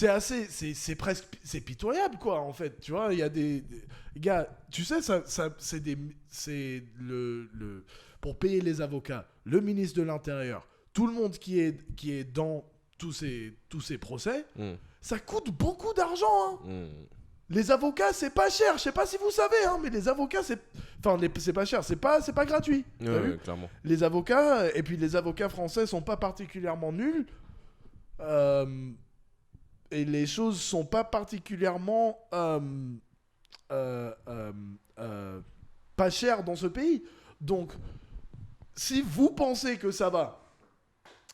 assez, c'est presque, c'est pitoyable, quoi, en fait. Tu vois, il y a des gars, tu sais, c'est pour payer les avocats, le ministre de l'Intérieur, tout le monde qui est dans tous ces procès, ça coûte beaucoup d'argent, hein. Les avocats, c'est pas cher. Je sais pas si vous savez, hein, mais les avocats, c'est pas cher. C'est pas gratuit. Ouais, clairement. Les avocats, et puis les avocats français sont pas particulièrement nuls. Et les choses sont pas particulièrement pas chères dans ce pays. Donc, si vous pensez que ça va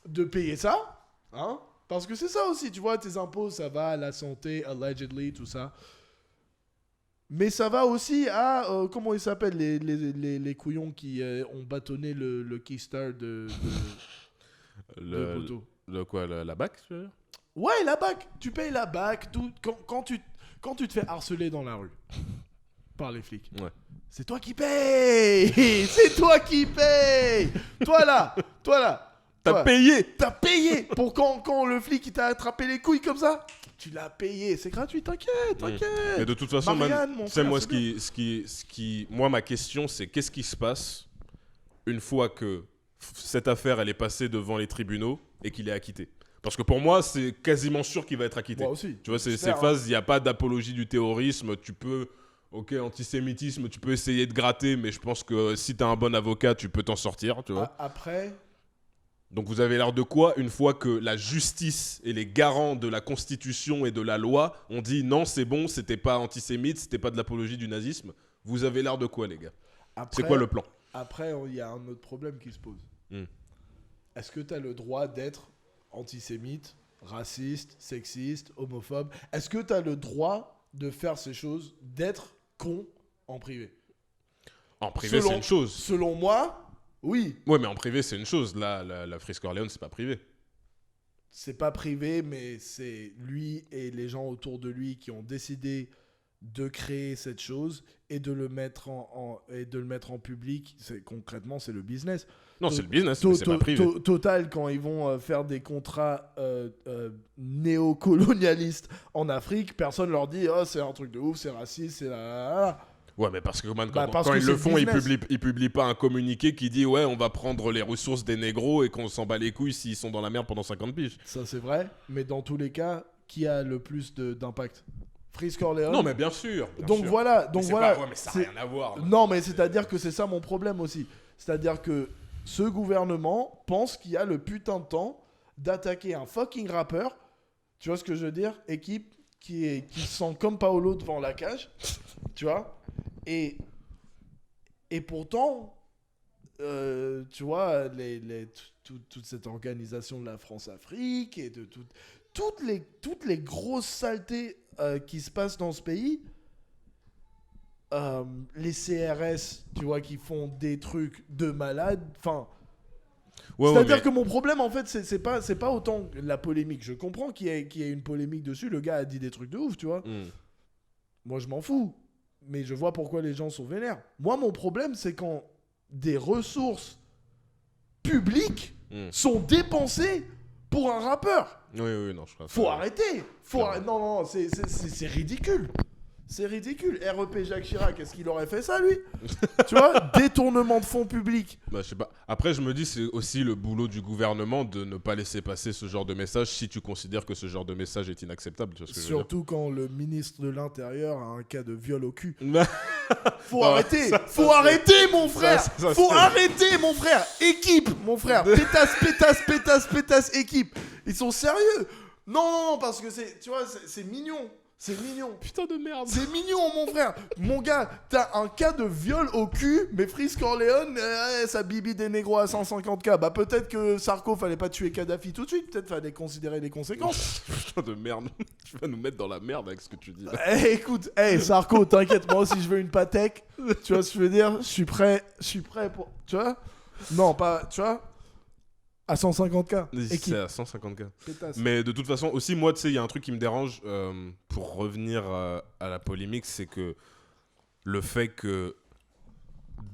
de payer ça, hein, parce que c'est ça aussi, tu vois, tes impôts, ça va à la santé, allegedly, tout ça. Mais ça va aussi à, comment ils s'appellent, les couillons qui ont bâtonné le Keystar de Poteau. La BAC, tu veux dire? Ouais, la BAC. Tu payes la BAC. Quand tu te fais harceler dans la rue par les flics, ouais. C'est toi qui payes. C'est toi qui payes. Toi là. T'as payé. Pour quand le flic il t'a attrapé les couilles comme ça, tu l'as payé. C'est gratuit, t'inquiète. Mais de toute façon, Marianne, mon frère, moi, c'est ma question, c'est qu'est-ce qui se passe une fois que cette affaire, elle est passée devant les tribunaux et qu'il est acquitté? Parce que pour moi, c'est quasiment sûr qu'il va être acquitté. Moi aussi. Tu vois, ces phases, il n'y a pas d'apologie du terrorisme. Tu peux, antisémitisme, tu peux essayer de gratter, mais je pense que si tu as un bon avocat, tu peux t'en sortir, tu vois. Après... Donc vous avez l'air de quoi une fois que la justice et les garants de la Constitution et de la loi ont dit non, c'est bon, c'était pas antisémite, c'était pas de l'apologie du nazisme. Vous avez l'air de quoi, les gars? C'est quoi le plan? Après, il y a un autre problème qui se pose. Est-ce que tu as le droit d'être antisémite, raciste, sexiste, homophobe? Est-ce que tu as le droit de faire ces choses, d'être con en privé? En privé, c'est une chose. Selon moi... Oui. Ouais, mais en privé, c'est une chose. Là, la Frisk Orléans, c'est pas privé. C'est pas privé, mais c'est lui et les gens autour de lui qui ont décidé de créer cette chose et de le mettre en public. Concrètement, c'est le business. Non, c'est le business, mais c'est pas privé. Total, quand ils vont faire des contrats néocolonialistes en Afrique, personne leur dit « Oh, c'est un truc de ouf, c'est raciste, c'est la... » Ouais, mais parce que quand ils le font, ils publient pas un communiqué qui dit ouais, on va prendre les ressources des négros et qu'on s'en bat les couilles s'ils sont dans la merde pendant 50 piges. Ça, c'est vrai, mais dans tous les cas, qui a le plus d'impact? Frisk Orléans. Non, mais bien sûr. Voilà. Mais ça n'a rien à voir. Non, mais c'est-à-dire que c'est ça mon problème aussi. C'est-à-dire que ce gouvernement pense qu'il y a le putain de temps d'attaquer un fucking rappeur. Tu vois ce que je veux dire? Équipe qui se sent comme Paolo devant la cage. Tu vois? Et pourtant, tu vois, toute cette organisation de la France-Afrique et de toutes les grosses saletés qui se passent dans ce pays, les CRS, tu vois, qui font des trucs de malades, enfin... C'est-à-dire que mon problème, en fait, c'est pas autant la polémique. Je comprends qu'il y ait une polémique dessus. Le gars a dit des trucs de ouf, tu vois. Moi, je m'en fous. Mais je vois pourquoi les gens sont vénères. Moi, mon problème, c'est quand des ressources publiques sont dépensées pour un rappeur. Oui, non, je crois. Faut arrêter. Non, c'est ridicule. C'est ridicule. REP Jacques Chirac, est-ce qu'il aurait fait ça, lui? Tu vois, détournement de fonds publics. Bah, je sais pas. Après, je me dis, c'est aussi le boulot du gouvernement de ne pas laisser passer ce genre de message si tu considères que ce genre de message est inacceptable. Tu vois ce que Surtout je veux dire? quand le ministre de l'Intérieur a un cas de viol au cul. Faut Non, arrêter. ça, Faut arrêter, mon frère. ça, Faut c'est- arrêter, mon frère. Équipe, mon frère. Pétasse, équipe. Ils sont sérieux. Non, parce que c'est, tu vois, c'est mignon. C'est mignon. Putain de merde. C'est mignon, mon frère. Mon gars, t'as un cas de viol au cul, mais Frisk Orléans, ça bibi des négros à 150K. Bah peut-être que Sarko, fallait pas tuer Kadhafi tout de suite. Peut-être fallait considérer les conséquences. Putain de merde. Tu vas nous mettre dans la merde avec ce que tu dis là. Écoute, Sarko, t'inquiète, moi aussi je veux une Patek. Tu vois ce que je veux dire? Je suis prêt pour... Tu vois? Non, pas... Tu vois? À 150K. C'est à 150K. Pétasse. Mais de toute façon, aussi, moi, tu sais, il y a un truc qui me dérange pour revenir à la polémique, c'est que le fait que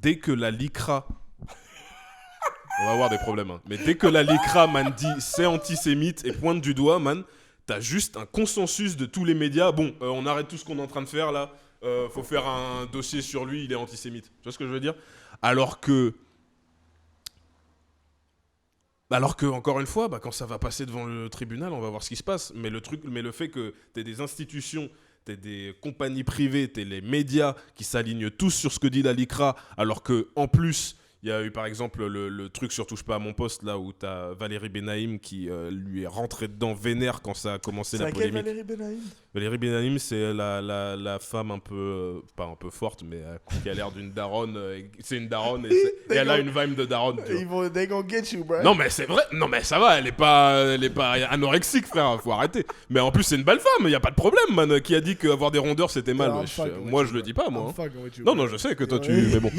dès que la LICRA, on va avoir des problèmes, hein, mais dès que la LICRA, man, dit c'est antisémite et pointe du doigt, man, t'as juste un consensus de tous les médias. Bon, on arrête tout ce qu'on est en train de faire là. Faut faire un dossier sur lui, il est antisémite. Tu vois ce que je veux dire ? Alors que, encore une fois, quand ça va passer devant le tribunal, on va voir ce qui se passe. Mais le fait que t'aies des institutions, t'aies des compagnies privées, t'aies les médias qui s'alignent tous sur ce que dit la LICRA, alors que en plus, il y a eu par exemple le truc sur Touche pas à mon poste, là où t'as Valérie Benaïm qui lui est rentrée dedans vénère quand ça a commencé la polémique. Valérie Benaïm ? Valérie Benaïm, c'est la femme un peu, pas un peu forte, mais qui a l'air d'une daronne. C'est une daronne et elle a une vibe de daronne. They gonna get you, bro. Non, mais c'est vrai. Non, mais ça va, elle est pas anorexique, frère. Faut arrêter. Mais en plus, c'est une belle femme. Y a pas de problème, man. Qui a dit qu'avoir des rondeurs, c'était mal. Moi, je le dis pas, moi. Non, je sais que toi, mais bon.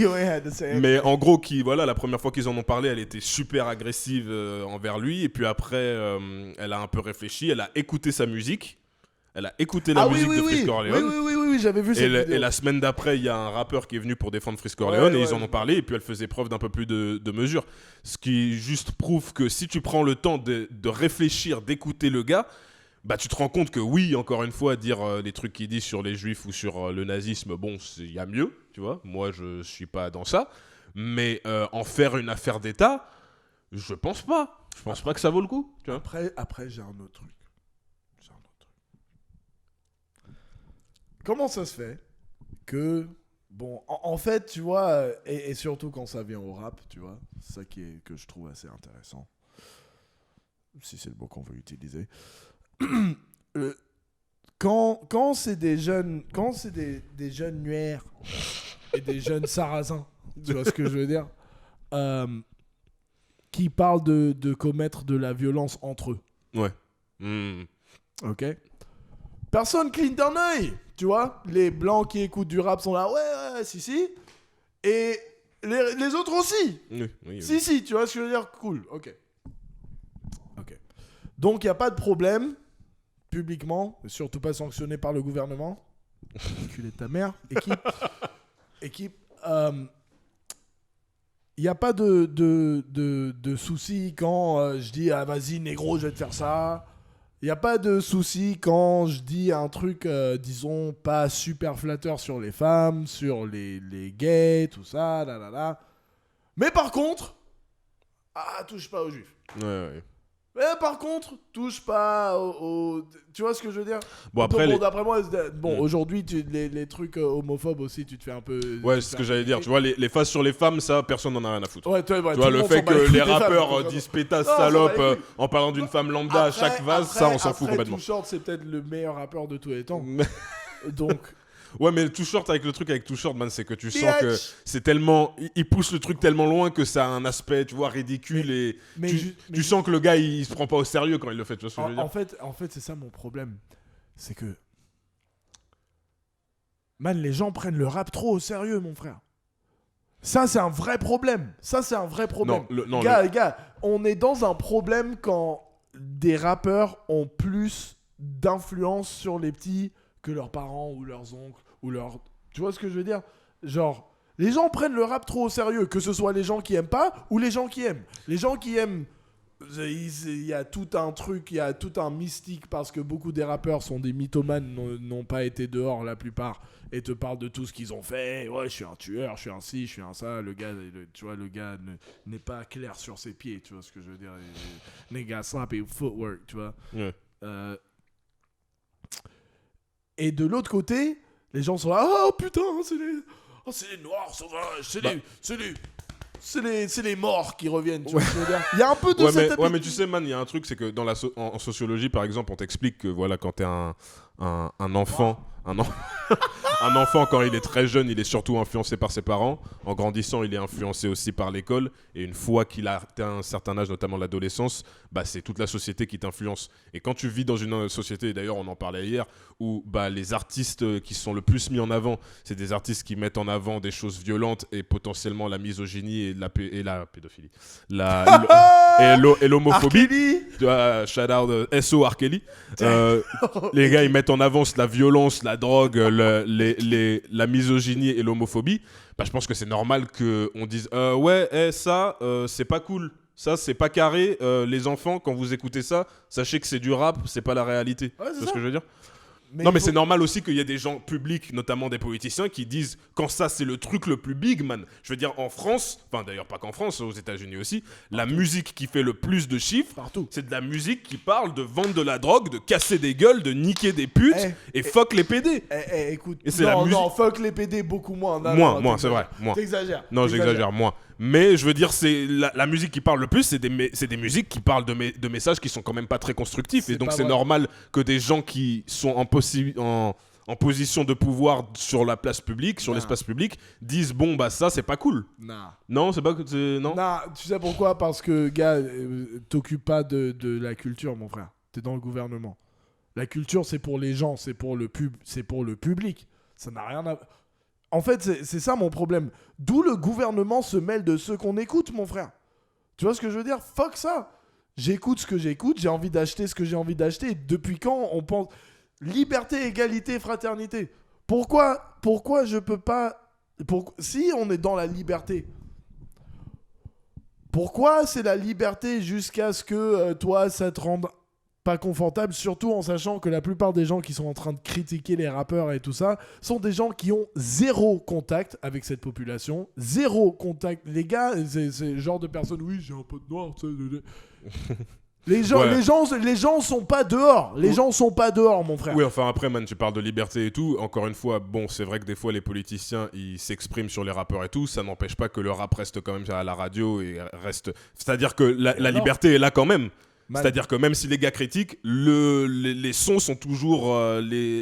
Mais en gros, la première fois qu'ils en ont parlé, elle était super agressive envers lui. Et puis après, elle a un peu réfléchi. Elle a écouté sa musique. Elle a écouté la musique de Frisk Orleans. Oui, j'avais vu ça. Et la semaine d'après, il y a un rappeur qui est venu pour défendre Frisk Orleans et ils en ont parlé. Et puis elle faisait preuve d'un peu plus de mesure. Ce qui juste prouve que si tu prends le temps de réfléchir, d'écouter le gars, tu te rends compte que oui, encore une fois, dire les trucs qu'il dit sur les juifs ou sur le nazisme, bon, il y a mieux, tu vois. Moi, je suis pas dans ça. Mais en faire une affaire d'État, je pense pas. Je pense pas que ça vaut le coup. Tu vois. Après, j'ai un autre truc. Comment ça se fait que, bon, en fait, tu vois, et surtout quand ça vient au rap, tu vois, c'est ça que je trouve assez intéressant, si c'est le mot qu'on veut utiliser. Quand c'est des jeunes, des jeunes nuers et des jeunes sarrasins, tu vois ce que je veux dire, qui parlent de commettre de la violence entre eux. Ouais. Ok. Personne cligne d'un œil, tu vois. Les blancs qui écoutent du rap sont là, ouais, si. Et les autres aussi. Oui. Si, tu vois ce que je veux dire. Cool, ok. Donc, il n'y a pas de problème, publiquement, surtout pas sanctionné par le gouvernement. Enculé de ta mère, équipe. Il n'y a pas de souci quand je dis, ah vas-y, négro, je vais te faire ça. Il n'y a pas de souci quand je dis un truc, disons, pas super flatteur sur les femmes, sur les gays, tout ça, là. Mais par contre, touche pas aux juifs. Ouais. Mais par contre, touche pas aux... Tu vois ce que je veux dire ? Bon, après, d'après moi, aujourd'hui, les trucs homophobes aussi, tu te fais un peu... Ouais, c'est ce que j'allais dire. Tu vois, les phases sur les femmes, ça, personne n'en a rien à foutre. Ouais, tu vois, le fait que les rappeurs disent pétasse, salope, en parlant d'une femme lambda à chaque vase, ça, on s'en fout complètement. Too Short, c'est peut-être le meilleur rappeur de tous les temps. Donc... Ouais, mais Too Short, avec le truc avec Too Short, man, c'est que tu sens que c'est tellement... Il pousse le truc tellement loin que ça a un aspect, tu vois, ridicule tu sens que le gars, il se prend pas au sérieux quand il le fait, tu vois ce que je veux dire ? En fait, c'est ça mon problème. C'est que... Man, les gens prennent le rap trop au sérieux, mon frère. Ça, c'est un vrai problème. Non, gars, on est dans un problème quand des rappeurs ont plus d'influence sur les petits que leurs parents ou leurs oncles ou leurs... Tu vois ce que je veux dire ? Genre, les gens prennent le rap trop au sérieux, que ce soit les gens qui aiment pas ou les gens qui aiment. Les gens qui aiment, il y a tout un truc, il y a tout un mystique parce que beaucoup des rappeurs sont des mythomanes, n'ont pas été dehors la plupart et te parlent de tout ce qu'ils ont fait. Ouais, je suis un tueur, je suis un ci, je suis un ça. Le gars, tu vois, le gars n'est pas clair sur ses pieds, tu vois ce que je veux dire. Les gars sloppy footwork, tu vois. Ouais. Et de l'autre côté, les gens sont là, oh putain, c'est les noirs sauvages, c'est les morts qui reviennent, tu vois ce que je veux dire. Il y a un peu de cette... mais tu sais, man, il y a un truc, c'est que en sociologie, par exemple, on t'explique que voilà, quand t'es un enfant, Un enfant, quand il est très jeune, il est surtout influencé par ses parents. En grandissant, il est influencé aussi par l'école. Et une fois qu'il a atteint un certain âge, notamment l'adolescence, bah, c'est toute la société qui t'influence. Et quand tu vis dans une société, d'ailleurs on en parlait hier, où bah, les artistes qui sont le plus mis en avant, c'est des artistes qui mettent en avant des choses violentes et potentiellement la misogynie et la pédophilie. Et l'homophobie. Shout out SO R. Kelly. Les gars, ils mettent en avant la violence, la drogue, la misogynie et l'homophobie. Bah, je pense que c'est normal qu'on dise ça, c'est pas cool. Ça, c'est pas carré. Les enfants, quand vous écoutez ça, sachez que c'est du rap, c'est pas la réalité. Ouais, c'est ce que je veux dire. Mais c'est normal aussi qu'il y ait des gens publics, notamment des politiciens, qui disent quand ça c'est le truc le plus big, man. Je veux dire, en France, enfin d'ailleurs pas qu'en France, aux États-Unis aussi, la musique qui fait le plus de chiffres, c'est de la musique qui parle de vendre de la drogue, de casser des gueules, de niquer des putes et fuck les PD. Écoute, et non, fuck les PD beaucoup moins. Moins, c'est vrai. T'exagères. Non, j'exagère, moins. Mais je veux dire, c'est la musique qui parle le plus, c'est des musiques qui parlent de messages qui sont quand même pas très constructifs. Et donc c'est normal que des gens qui sont en position de pouvoir sur la place publique, sur l'espace public, disent bon bah ça c'est pas cool. Non, c'est pas non. Tu sais pourquoi? Parce que gars, t'occupes pas de la culture, mon frère. T'es dans le gouvernement. La culture c'est pour les gens, c'est pour le public. Ça n'a rien à. En fait, c'est ça mon problème. D'où le gouvernement se mêle de ceux qu'on écoute, mon frère. Tu vois ce que je veux dire? Fuck ça. J'écoute ce que j'écoute, j'ai envie d'acheter ce que j'ai envie d'acheter. Depuis quand on pense liberté, égalité, fraternité? Pourquoi je peux pas... Si on est dans la liberté, pourquoi c'est la liberté jusqu'à ce que toi, ça te rende pas confortable, surtout en sachant que la plupart des gens qui sont en train de critiquer les rappeurs et tout ça sont des gens qui ont zéro contact avec cette population, zéro contact. Les gars, c'est le genre de personnes, oui, j'ai un pote noir, tu sais. Les gens sont pas dehors. Les gens sont pas dehors, mon frère. Oui, enfin après, man, tu parles de liberté et tout. Encore une fois, bon, c'est vrai que des fois, les politiciens, ils s'expriment sur les rappeurs et tout. Ça n'empêche pas que le rap reste quand même à la radio et reste... C'est-à-dire que la liberté est là quand même. C'est-à-dire que même si les gars critiquent, les sons sont toujours,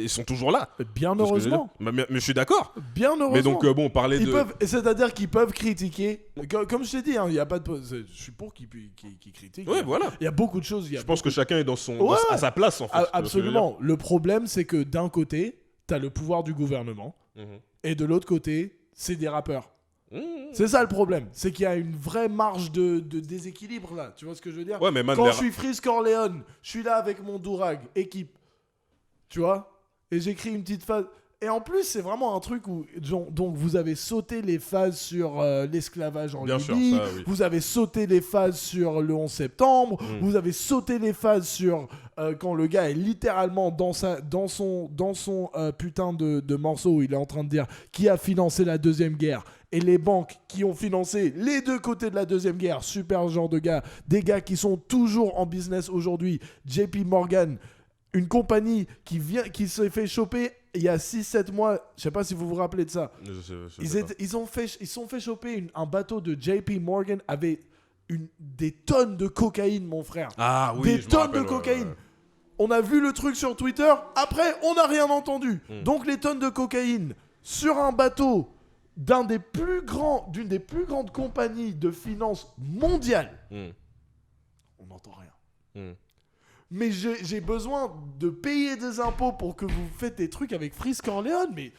sont toujours là. Bien heureusement. Mais je suis d'accord. Bien heureusement. Mais donc, bon, parler c'est-à-dire qu'ils peuvent critiquer. Comme je t'ai dit, il y a pas de... Je suis pour qu'ils critiquent. Ouais, voilà. Il y a beaucoup de choses. Je pense que chacun est à sa place, en fait. Absolument. Le problème, c'est que d'un côté, t'as le pouvoir du gouvernement. Et de l'autre côté, c'est des rappeurs. C'est ça le problème, c'est qu'il y a une vraie marge de déséquilibre là, tu vois ce que je veux dire? Ouais, mais quand je suis Freeze Corleone, je suis là avec mon Dourag, équipe, tu vois, et j'écris une petite phase. Et en plus, c'est vraiment un truc où donc vous avez sauté les phases sur l'esclavage en Libye, vous avez sauté les phases sur le 11 septembre, vous avez sauté les phases sur quand le gars est littéralement dans son putain de morceau où il est en train de dire qui a financé la Deuxième Guerre et les banques qui ont financé les deux côtés de la Deuxième Guerre. Super genre de gars, des gars qui sont toujours en business aujourd'hui. JP Morgan, une compagnie qui s'est fait choper il y a 6-7 mois, je sais pas si vous vous rappelez de ça. Ils sont fait choper un bateau de JP Morgan avait des tonnes de cocaïne, mon frère. Ah oui, des tonnes de cocaïne. On a vu le truc sur Twitter, après on n'a rien entendu. Donc les tonnes de cocaïne sur un bateau d'une des plus grandes compagnies de finances mondiales. On n'entend rien. Mais j'ai besoin de payer des impôts pour que vous faites des trucs avec Freeze Corleone. Mais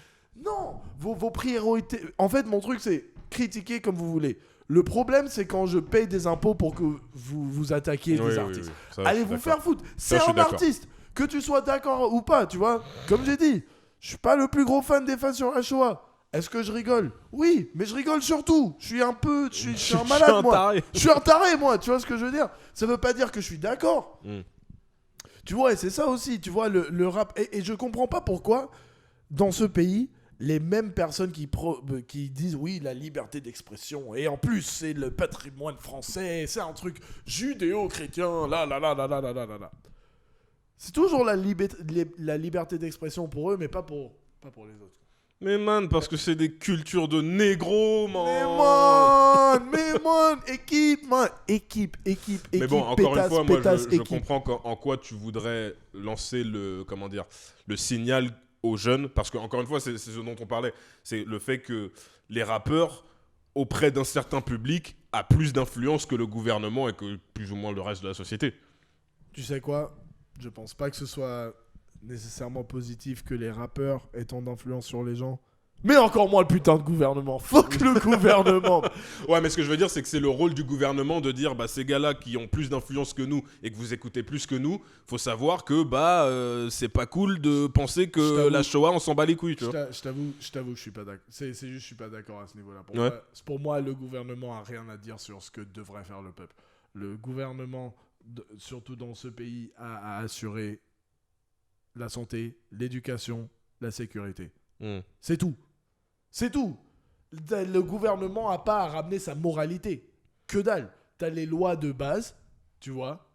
non, vos priorités... En fait, mon truc, c'est critiquer comme vous voulez. Le problème, c'est quand je paye des impôts pour que vous attaquiez des artistes. Allez vous faire foutre. C'est un artiste. Que tu sois d'accord ou pas, tu vois. Comme j'ai dit, je suis pas le plus gros fan des fans sur la Shoah. Est-ce que je rigole? Oui, mais je rigole surtout. Je suis un malade, moi. Je suis un taré, moi. Tu vois ce que je veux dire? Ça veut pas dire que je suis d'accord. Tu vois, et c'est ça aussi, tu vois, le rap. Et je comprends pas pourquoi, dans ce pays, les mêmes personnes qui disent oui, la liberté d'expression, et en plus, c'est le patrimoine français, c'est un truc judéo-chrétien, là. C'est toujours la liberté d'expression pour eux, mais pas pour les autres. Mais man, parce que c'est des cultures de négros, man. Mais man, équipe. Mais bon, encore une fois, moi, je comprends en quoi tu voudrais lancer le signal aux jeunes, parce que encore une fois, c'est ce dont on parlait, c'est le fait que les rappeurs, auprès d'un certain public, a plus d'influence que le gouvernement et que plus ou moins le reste de la société. Tu sais quoi ? Je pense pas que ce soit nécessairement positif que les rappeurs aient tant d'influence sur les gens. Mais encore moins le putain de gouvernement. Fuck le gouvernement. Ouais, mais ce que je veux dire, c'est que c'est le rôle du gouvernement de dire, bah, ces gars-là qui ont plus d'influence que nous et que vous écoutez plus que nous, faut savoir que c'est pas cool de penser que la Shoah, on s'en bat les couilles. Tu vois. Je t'avoue que je suis pas d'accord. C'est juste je suis pas d'accord à ce niveau-là. Pour moi, le gouvernement a rien à dire sur ce que devrait faire le peuple. Le gouvernement, surtout dans ce pays, a assuré la santé, l'éducation, la sécurité. C'est tout. C'est tout. Le gouvernement a pas à ramener sa moralité. Que dalle. T'as les lois de base, tu vois.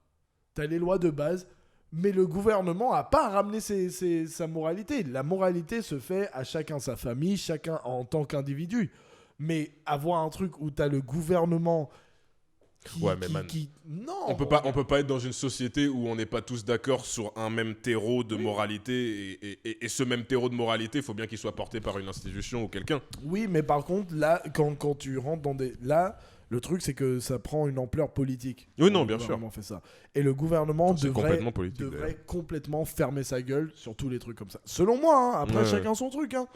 T'as les lois de base, mais le gouvernement a pas à ramener sa moralité. La moralité se fait à chacun sa famille, chacun en tant qu'individu. Mais avoir un truc où t'as le gouvernement non. On peut pas être dans une société où on n'est pas tous d'accord sur un même terreau de moralité et ce même terreau de moralité, il faut bien qu'il soit porté par une institution ou quelqu'un. Oui, mais par contre, là, quand tu rentres dans des... Là, le truc, c'est que ça prend une ampleur politique. Oui, non, bien sûr. Le gouvernement fait ça. Et le gouvernement devrait complètement fermer sa gueule sur tous les trucs comme ça. Selon moi, hein, après, chacun son truc. Hein.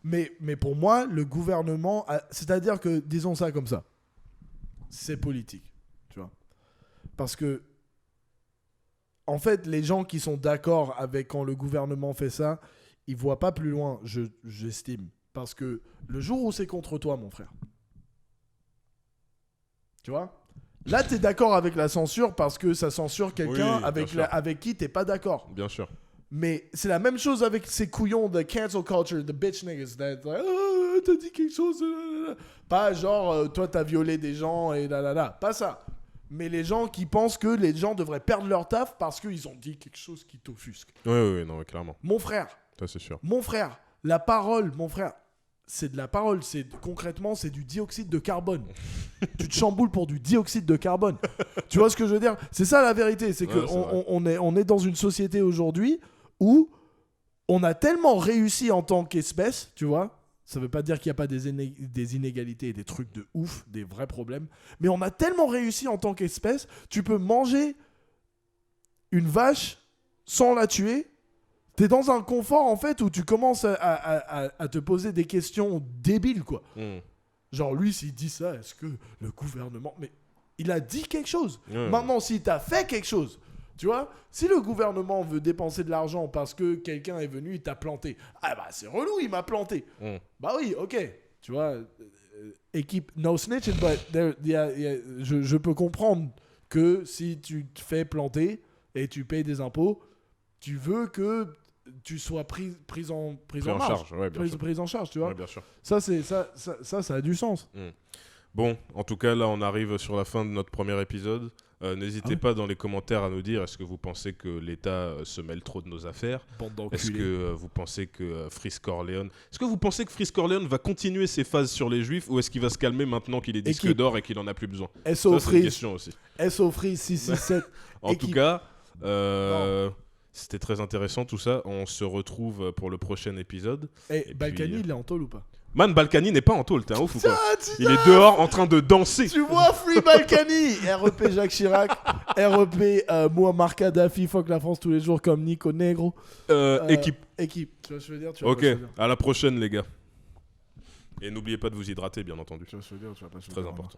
Mais pour moi, le gouvernement... C'est-à-dire que, disons ça comme ça, c'est politique, tu vois. Parce que, en fait, les gens qui sont d'accord avec quand le gouvernement fait ça, ils voient pas plus loin, j'estime. Parce que le jour où c'est contre toi, mon frère, tu vois, là, t'es d'accord avec la censure parce que ça censure quelqu'un avec qui t'es pas d'accord. Bien sûr. Mais c'est la même chose avec ces couillons de cancel culture, de bitch niggas. T'as dit quelque chose. Pas genre, toi, t'as violé des gens et là. Pas ça. Mais les gens qui pensent que les gens devraient perdre leur taf parce qu'ils ont dit quelque chose qui t'offusque. Oui, non, clairement. Mon frère. Ça, c'est sûr. Mon frère. La parole, mon frère. C'est de la parole. Concrètement, c'est du dioxyde de carbone. Tu te chamboules pour du dioxyde de carbone. Tu vois ce que je veux dire ? C'est ça la vérité. C'est qu'on est dans une société aujourd'hui où on a tellement réussi en tant qu'espèce, tu vois. Ça veut pas dire qu'il n'y a pas des inégalités et des trucs de ouf, des vrais problèmes. Mais on a tellement réussi en tant qu'espèce, tu peux manger une vache sans la tuer. T'es dans un confort, en fait, où tu commences à te poser des questions débiles, quoi. Genre, lui, s'il dit ça, est-ce que le gouvernement... Mais il a dit quelque chose. Maintenant, si t'as fait quelque chose... Tu vois, si le gouvernement veut dépenser de l'argent parce que quelqu'un est venu, il t'a planté. Ah bah c'est relou, il m'a planté. Bah oui, ok. Tu vois, équipe no snitching, but je peux comprendre que si tu te fais planter et tu payes des impôts, tu veux que tu sois pris en charge. Ouais, prise en charge, tu vois. Ouais, bien sûr. Ça a du sens. Bon, en tout cas, là, on arrive sur la fin de notre premier épisode. N'hésitez pas dans les commentaires à nous dire, est-ce que vous pensez que l'État se mêle trop de nos affaires ? Est-ce que vous pensez que Freeze Corleone... Est-ce que vous pensez que Freeze Corleone va continuer ses phases sur les Juifs ou est-ce qu'il va se calmer maintenant qu'il est disque d'or et qu'il en a plus besoin ? SO Ça, c'est une question aussi. SO Freeze 667. En tout cas, c'était très intéressant tout ça. On se retrouve pour le prochain épisode. Et Balkany, il est en tôle ou pas ? Man, Balkany n'est pas en tôle, t'es un ouf ou quoi ? Il est dehors en train de danser. Tu vois, Free Balkany. REP Jacques Chirac, REP Muammar Kadhafi, fuck la France tous les jours comme Nico Negro. Équipe. Tu vois ce que je veux dire ? Ok, à la prochaine les gars. Et n'oubliez pas de vous hydrater, bien entendu. Tu vois ce que je veux dire ? Très important.